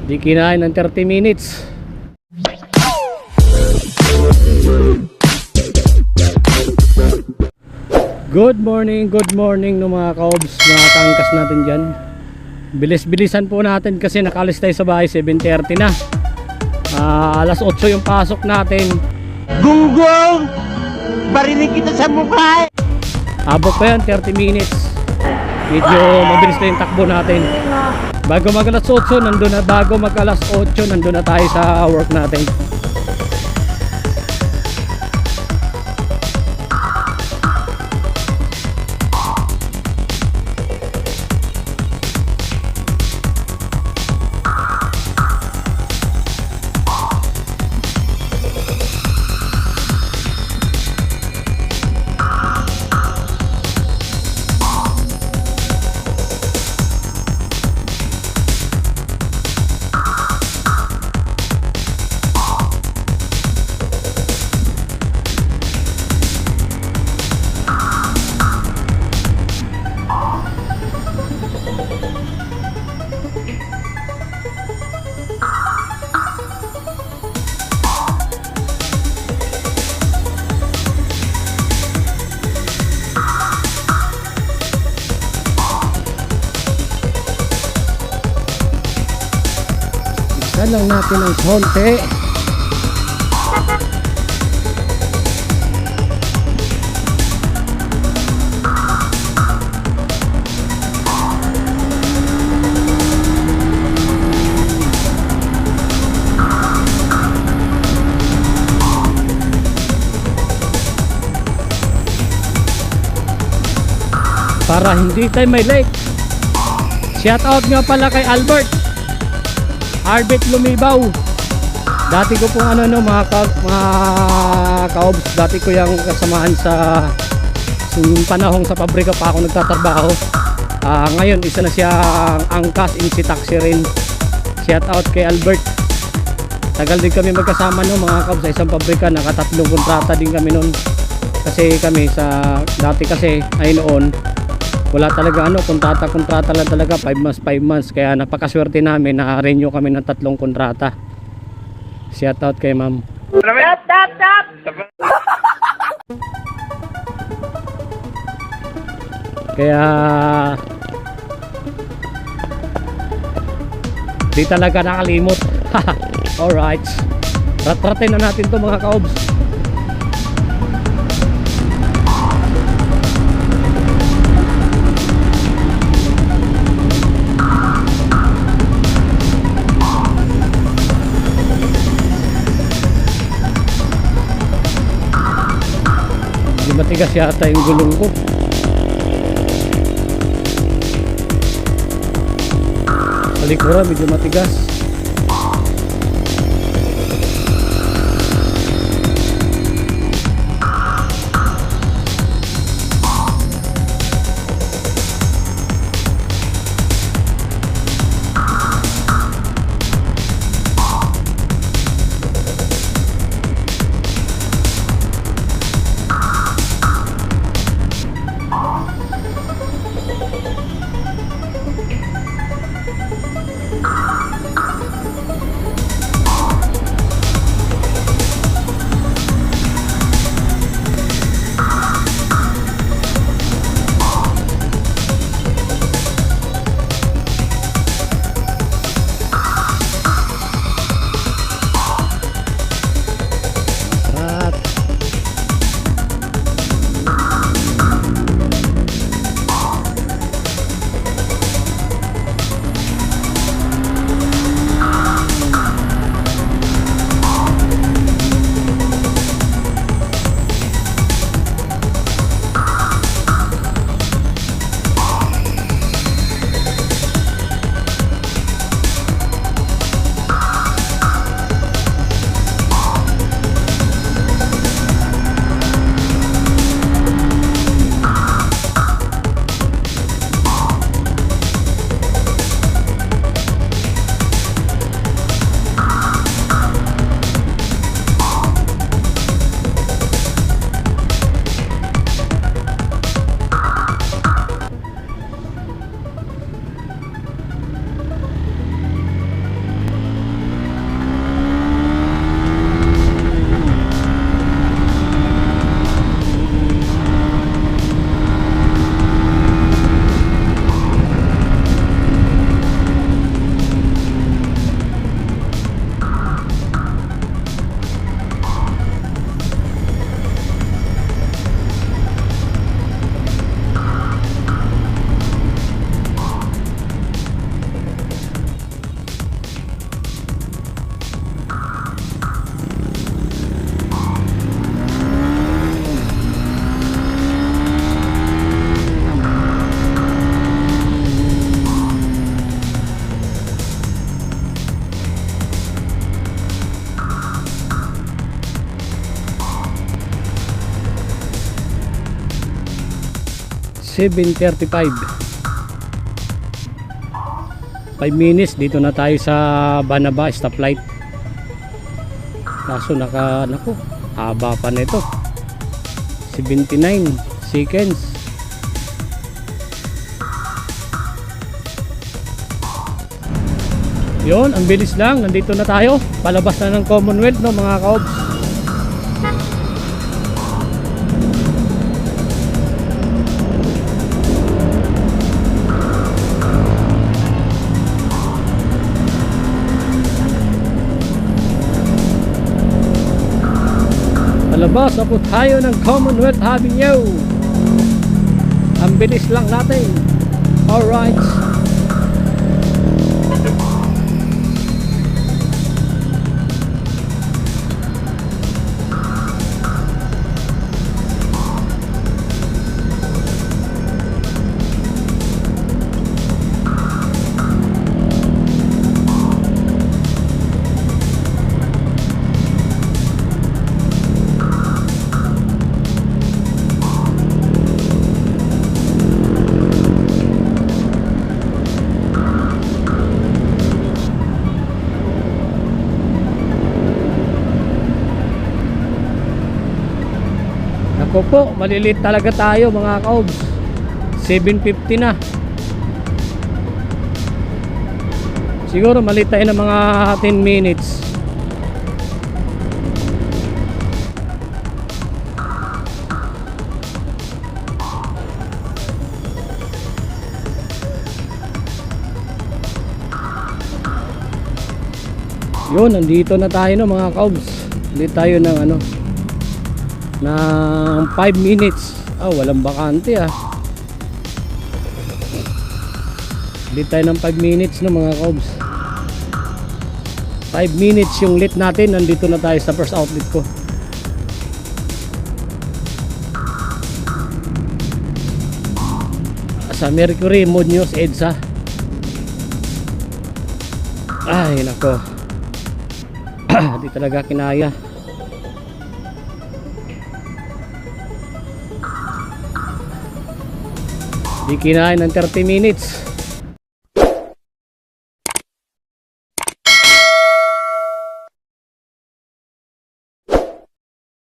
Di kinain ng 30 minutes. Good morning no mga kaobs, mga kaangkas natin dyan. Bilis-bilisan po natin kasi nakalis tayo sa bahay 7:30 na. Alas 8 yung pasok natin. Gunggong! Barinig kita sa mukha! Abot pa yan, 30 minutes. Medyo mabilis na yung takbo natin. Bago mag alas 8, nandun na. Bago mag alas 8, nandun na tayo sa work natin. Lang natin ng konti. Para hindi tayo may late. Shout out nga pala kay Albert Lumibaw. Dati ko pong mga kaobs, dati ko yung kasamahan sa panahong sa pabrika pa ako nagtatrabaho. Ngayon isa na siyang angkas in si taxi rin. Shout out kay Albert. Tagal din kami magkasama mga kaobs sa isang pabrika. Nakatatlong kontrata din kami noon. Kasi kami sa dati kasi ay noon wala talaga kontrata lang talaga, 5 months, kaya napakaswerte namin, naka-renew kami ng 3 kontrata. Shout out kay ma'am. Tap! Kaya di talaga nakalimot. Alright, ratratin na natin to mga kaobs. Matigas yata yung gulong ko. Sa likuran medyo matigas. 7:35. 5 minutes dito na tayo sa Banaba stoplight. Kaso naku, haba pa nito. 79 seconds. Yun, ang bilis lang. Nandito na tayo. Palabas na ng Commonwealth, no, mga kaobs. Palabas na po tayo ng Commonwealth Avenue. Ang bilis lang natin. Alright. Ako po, malilit talaga tayo mga kaobs. 7:50 na. Siguro maliit tayo ng mga 10 minutes. Yun, nandito na tayo no mga kaobs. Nandito tayo ng ng 5 minutes. Walang bakante Dito tayo ng 5 minutes no mga kaobs. 5 minutes yung lit natin. Nandito na tayo sa first outlet ko. Sa Mercury, Mood News, EDSA. Ay nako. Di talaga kinaya. Di kinain ng 30 minutes.